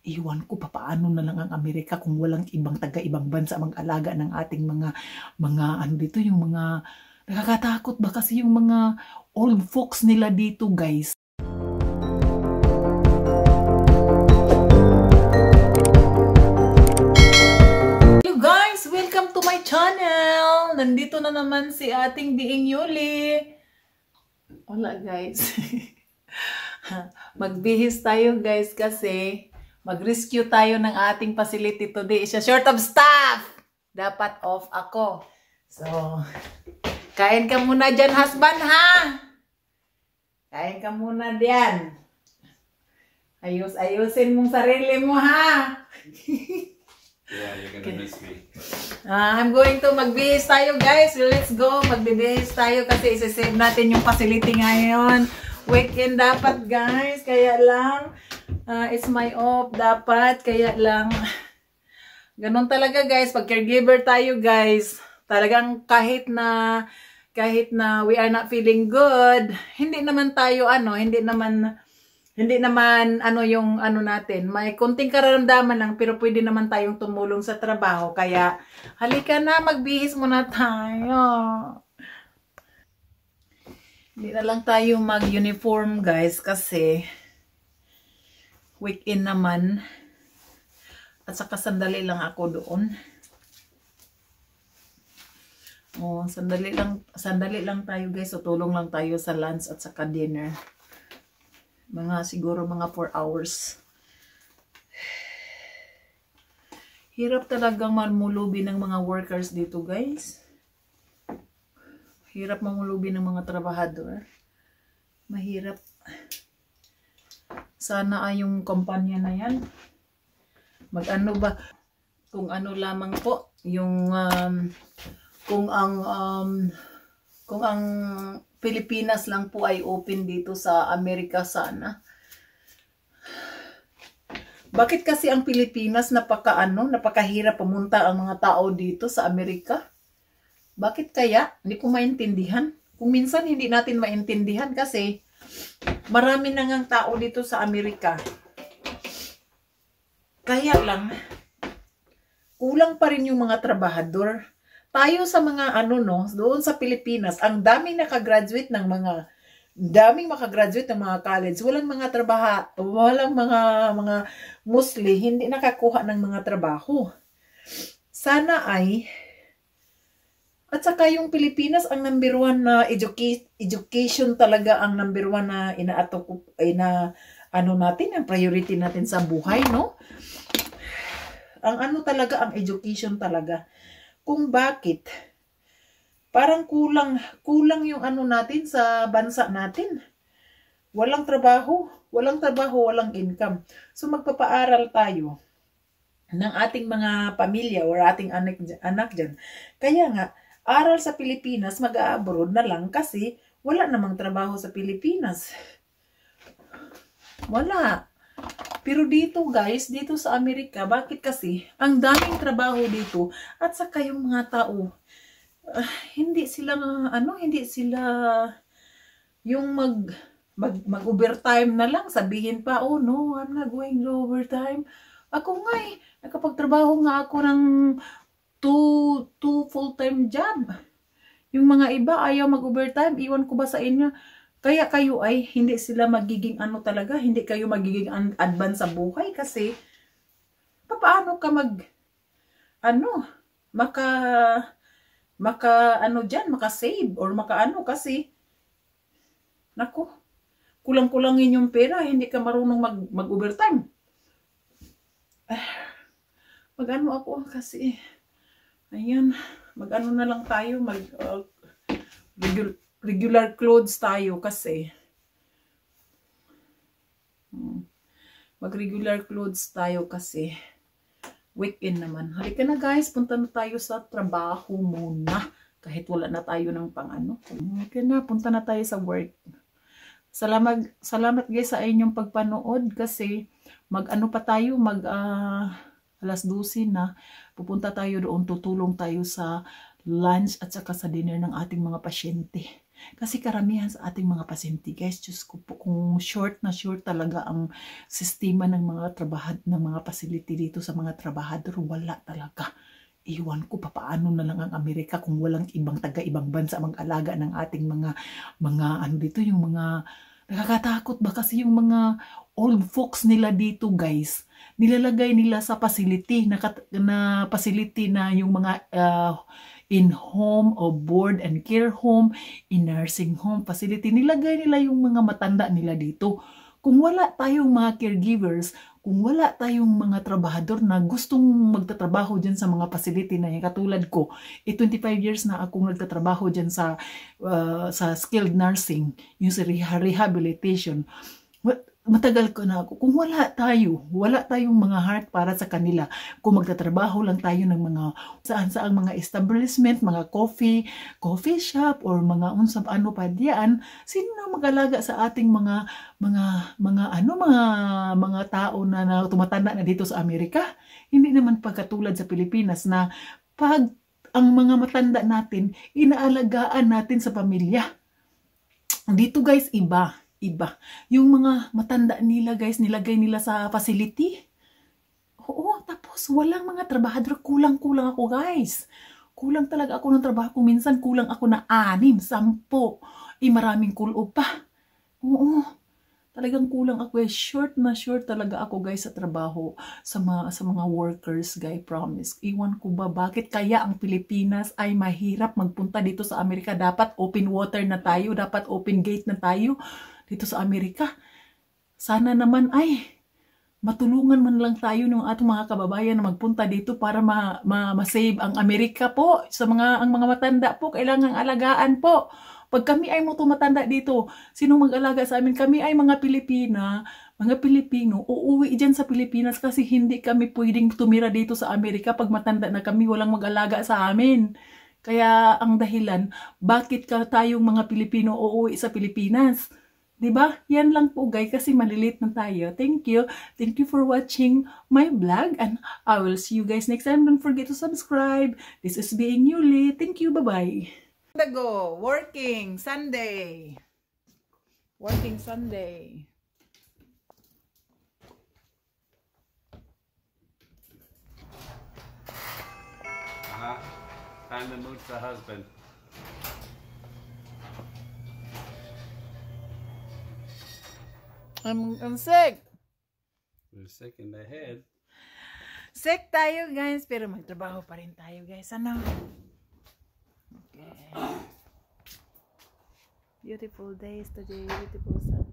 Iwan ko papaano na lang ang Amerika kung walang ibang taga-ibang bansa mag-alaga ng ating mga ano dito, yung mga nakakatakot ba kasi yung mga old folks nila dito, guys. Hello guys, welcome to my channel. Nandito na naman si ating Biing Yuli. Wala guys. Magbihis tayo guys kasi mag-rescue tayo ng ating facility today. Siya short of staff. Dapat off ako. So, kain ka muna dyan, husband, ha? Kain ka muna dyan. Ayusin mong sarili mo, ha? Yeah, you're gonna miss me. I'm going to magbihis tayo, guys. Let's go. Magbibihis tayo kasi isi-save natin yung facility ngayon. Weekend dapat, guys. Kaya lang, it's my off dapat. Kaya lang, ganun talaga, guys. Pag caregiver tayo, guys, talagang kahit na we are not feeling good, hindi naman yung ano natin, may konting kararamdaman lang, pero pwede naman tayong tumulong sa trabaho. Kaya, halika na, magbihis muna tayo. Hindi na lang tayo mag-uniform, guys, kasi weekend naman. At saka sandali lang ako doon. Oh, sandali lang tayo, guys. So, tulong lang tayo sa lunch at saka dinner. Siguro mga 4 hours. Hirap talagang mamulubi ng mga workers dito, guys. Hirap mamulubi ng mga trabahador. Mahirap. Sana ay yung kumpanya na yan. Mag-ano ba? Kung ano lamang po, yung kung ang Pilipinas lang po ay open dito sa Amerika sana. Bakit kasi ang Pilipinas napakahirap pumunta ang mga tao dito sa Amerika? Bakit kaya? Hindi ko maintindihan. Kung minsan hindi natin maintindihan kasi marami na ngang tao dito sa Amerika. Kaya lang, kulang pa rin yung mga trabahador. Tayo sa mga doon sa Pilipinas, ang daming makagraduate ng mga college, walang mga mostly hindi nakakuha ng mga trabaho. Sana ay, at saka yung Pilipinas ang number 1 na education talaga ang number 1 na natin, ang priority natin sa buhay, no? Ang talaga, ang education talaga. Kung bakit parang kulang yung natin sa bansa natin. Walang trabaho, walang income. So magpapaaral tayo ng ating mga pamilya or ating anak dyan. Kaya nga, aral sa Pilipinas, mag-abroad na lang kasi wala namang trabaho sa Pilipinas. Wala. Pero dito, guys, dito sa Amerika, bakit kasi ang daming trabaho dito at saka yung mga tao, hindi sila yung mag-overtime na lang, sabihin pa, oh no, I'm not going to overtime. Ako nga nakapagtrabaho nga ako ng two full-time job. Yung mga iba ayaw mag-overtime, iwan ko ba sa inyo? Kaya kayo ay hindi sila magiging talaga, hindi kayo magiging advance sa buhay kasi paano ka maka-save or kasi naku, kulang-kulangin yung pera, hindi ka marunong mag-overtime. Ako kasi ayan, na lang tayo, regular clothes tayo kasi mag-regular clothes tayo kasi weekend naman. Halika na guys, punta na tayo sa trabaho muna kahit wala na tayo ng halika na, punta na tayo sa work. Salamat guys sa inyong pagpanood kasi alas 12 na pupunta tayo doon, tutulong tayo sa lunch at saka sa dinner ng ating mga pasyente. Kasi karamihan sa ating mga pasyente, guys, Diyos ko po, kung short na short talaga ang sistema ng mga ng mga facility dito sa mga trabahador, wala talaga. Iwan ko paano na lang ang Amerika kung walang ibang taga-ibang bansa mag-alaga ng ating mga ano dito, yung mga nakakatakot ba kasi yung mga old folks nila dito, guys. Nilalagay nila sa facility na facility na yung mga in home o board and care home, in nursing home facility. Nilagay nila yung mga matanda nila dito. Kung wala tayong mga caregivers, kung wala tayong mga trabahador na gustong magtatrabaho dyan sa mga facility na yan, katulad ko, 25 years na akong nagtatrabaho dyan sa skilled nursing, yung sa rehabilitation. Matagal ko na ako. Kung wala tayong mga heart para sa kanila, kung magtatrabaho lang tayo ng mga saan-saang mga establishment, mga coffee shop, or mga unsab ano pa diyan, sino na mag-alaga sa ating mga tao na tumatanda na dito sa Amerika? Hindi naman pagkatulad sa Pilipinas na pag ang mga matanda natin, inaalagaan natin sa pamilya. Dito, guys, iba. Yung mga matanda nila, guys, nilagay nila sa facility. Oo, tapos walang mga trabahador. Kulang ako, guys. Kulang talaga ako ng trabaho. Kung minsan kulang ako na 6, 10. Maraming kulo pa. Oo, talagang kulang ako. Short na short talaga ako, guys, sa trabaho. Sa mga workers, guys, promise. Iwan ko ba bakit kaya ang Pilipinas ay mahirap magpunta dito sa Amerika? Dapat open water na tayo. Dapat open gate na tayo dito sa Amerika. Sana naman ay matulungan man lang tayo ng atong mga kababayan na magpunta dito para ma-save ang Amerika po. Ang mga matanda po, kailangang alagaan po. Pag kami ay matanda dito, sino mag-alaga sa amin? Kami ay mga Pilipino, uuwi dyan sa Pilipinas kasi hindi kami pwedeng tumira dito sa Amerika pag matanda na kami, walang mag-alaga sa amin. Kaya ang dahilan, bakit tayong mga Pilipino uuwi sa Pilipinas? Diba? Yan lang po, guys, kasi malilit na tayo. Thank you. Thank you for watching my vlog, and I will see you guys next time. Don't forget to subscribe. This is Being Yuli. Thank you. Bye-bye. Go. Working Sunday. Working Sunday. Time to move to husband. I'm sick. We're sick in the head. Sick tayo, guys, pero magtrabaho pa rin tayo, guys. Ano? Okay. Beautiful days today, beautiful sun.